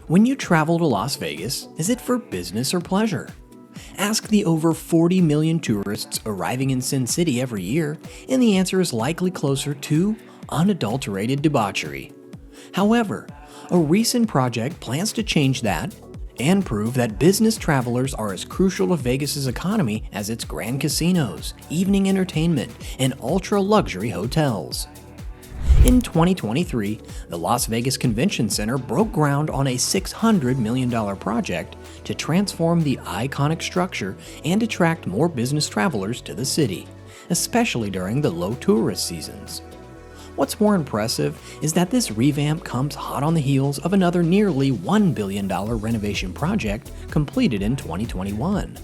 When you travel to Las Vegas, is it for business or pleasure? Ask the over 40 million tourists arriving in Sin City every year, and the answer is likely closer to unadulterated debauchery. However, a recent project plans to change that and prove that business travelers are as crucial to Vegas's economy as its grand casinos, evening entertainment, and ultra-luxury hotels. In 2023, the Las Vegas Convention Center broke ground on a $600 million project to transform the iconic structure and attract more business travelers to the city, especially during the low tourist seasons. What's more impressive is that this revamp comes hot on the heels of another nearly $1 billion renovation project completed in 2021.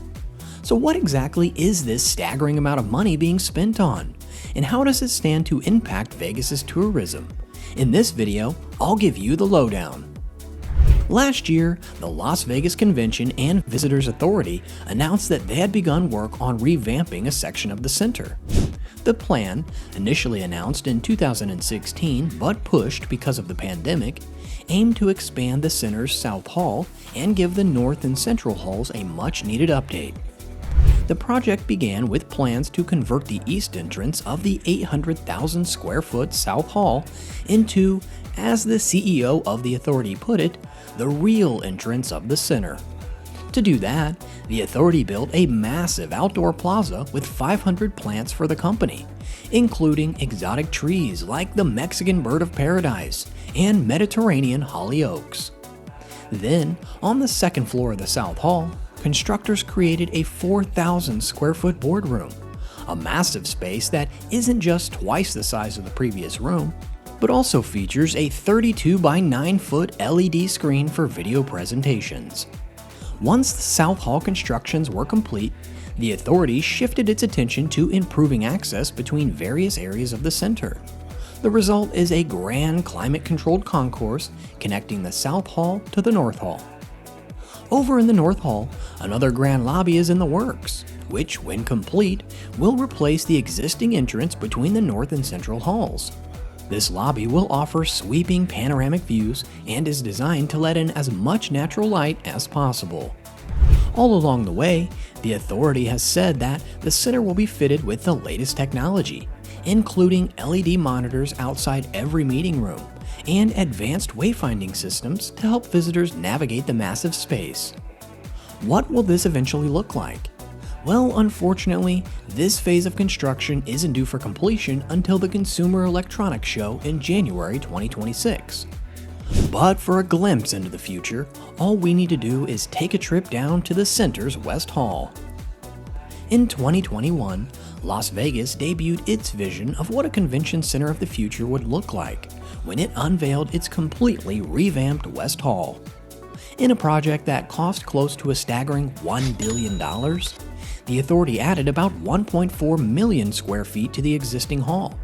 So what exactly is this staggering amount of money being spent on? And how does it stand to impact Vegas's tourism? In this video, I'll give you the lowdown. Last year, the Las Vegas Convention and Visitors Authority announced that they had begun work on revamping a section of the center. The plan, initially announced in 2016 but pushed because of the pandemic, aimed to expand the center's South Hall and give the North and Central Halls a much-needed update. The project began with plans to convert the east entrance of the 800,000 square foot South Hall into, as the CEO of the authority put it, the real entrance of the center. To do that, the authority built a massive outdoor plaza with 500 plants for the company, including exotic trees like the Mexican bird of paradise and Mediterranean holly oaks. Then, on the second floor of the South Hall, constructors created a 4,000 square foot boardroom, a massive space that isn't just twice the size of the previous room, but also features a 32 by 9 foot LED screen for video presentations. Once the South Hall constructions were complete, the authority shifted its attention to improving access between various areas of the center. The result is a grand climate-controlled concourse connecting the South Hall to the North Hall. Over in the North Hall, another grand lobby is in the works, which, when complete, will replace the existing entrance between the North and Central Halls. This lobby will offer sweeping panoramic views and is designed to let in as much natural light as possible. All along the way, the authority has said that the center will be fitted with the latest technology, including LED monitors outside every meeting room and advanced wayfinding systems to help visitors navigate the massive space. What will this eventually look like? Well, unfortunately, this phase of construction isn't due for completion until the Consumer Electronics Show in January 2026. But for a glimpse into the future, all we need to do is take a trip down to the center's West Hall. In 2021, Las Vegas debuted its vision of what a convention center of the future would look like when it unveiled its completely revamped West Hall. In a project that cost close to a staggering $1 billion, the authority added about 1.4 million square feet to the existing hall,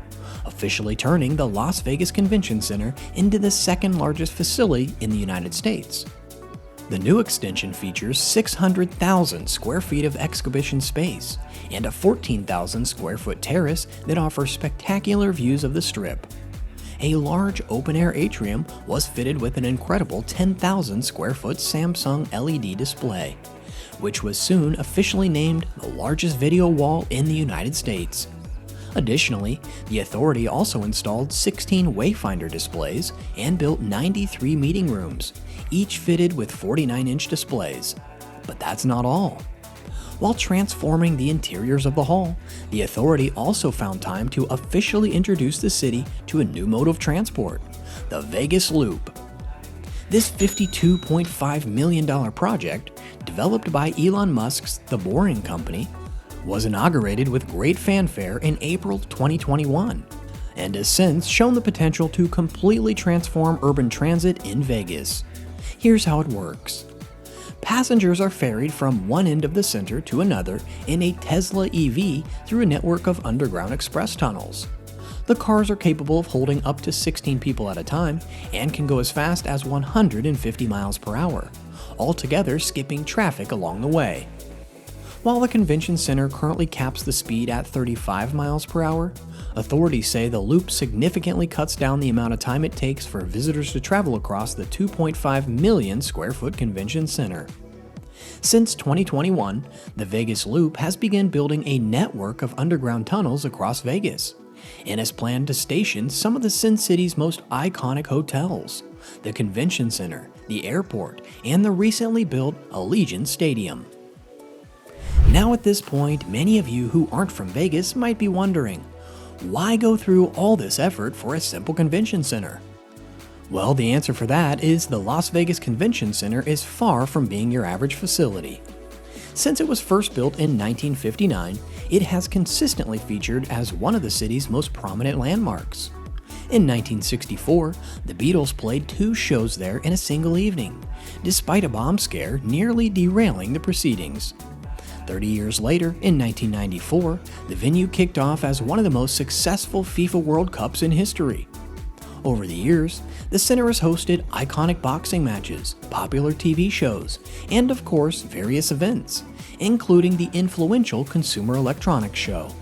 officially turning the Las Vegas Convention Center into the second largest facility in the United States. The new extension features 600,000 square feet of exhibition space and a 14,000 square foot terrace that offers spectacular views of the Strip. A large open-air atrium was fitted with an incredible 10,000 square foot Samsung LED display, which was soon officially named the largest video wall in the United States. Additionally, the authority also installed 16 Wayfinder displays and built 93 meeting rooms, each fitted with 49-inch displays. But that's not all. While transforming the interiors of the hall, the authority also found time to officially introduce the city to a new mode of transport, the Vegas Loop. This $52.5 million project, developed by Elon Musk's The Boring Company, was inaugurated with great fanfare in April 2021 and has since shown the potential to completely transform urban transit in Vegas. Here's how it works. Passengers are ferried from one end of the center to another in a Tesla EV through a network of underground express tunnels. The cars are capable of holding up to 16 people at a time and can go as fast as 150 miles per hour, altogether skipping traffic along the way. While the convention center currently caps the speed at 35 miles per hour, authorities say the loop significantly cuts down the amount of time it takes for visitors to travel across the 2.5 million square foot convention center. Since 2021, the Vegas Loop has begun building a network of underground tunnels across Vegas and has planned to station some of the Sin City's most iconic hotels, the convention center, the airport, and the recently built Allegiant Stadium. Now at this point, many of you who aren't from Vegas might be wondering, why go through all this effort for a simple convention center? Well, the answer for that is the Las Vegas Convention Center is far from being your average facility. Since it was first built in 1959, it has consistently featured as one of the city's most prominent landmarks. In 1964, the Beatles played 2 shows there in a single evening, despite a bomb scare nearly derailing the proceedings. 30 years later, in 1994, the venue kicked off as one of the most successful FIFA World Cups in history. Over the years, the center has hosted iconic boxing matches, popular TV shows, and of course, various events, including the influential Consumer Electronics Show.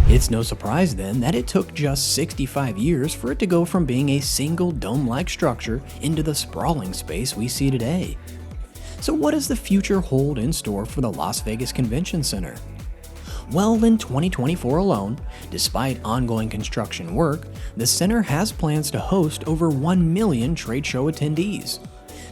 It's no surprise then that it took just 65 years for it to go from being a single dome-like structure into the sprawling space we see today. So what does the future hold in store for the Las Vegas Convention Center? Well, in 2024 alone, despite ongoing construction work, the center has plans to host over 1 million trade show attendees.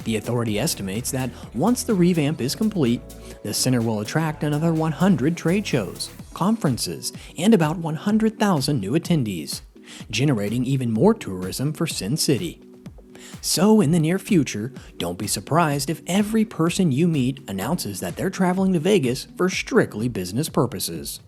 The authority estimates that once the revamp is complete, the center will attract another 100 trade shows, conferences, and about 100,000 new attendees, generating even more tourism for Sin City. So in the near future, don't be surprised if every person you meet announces that they're traveling to Vegas for strictly business purposes.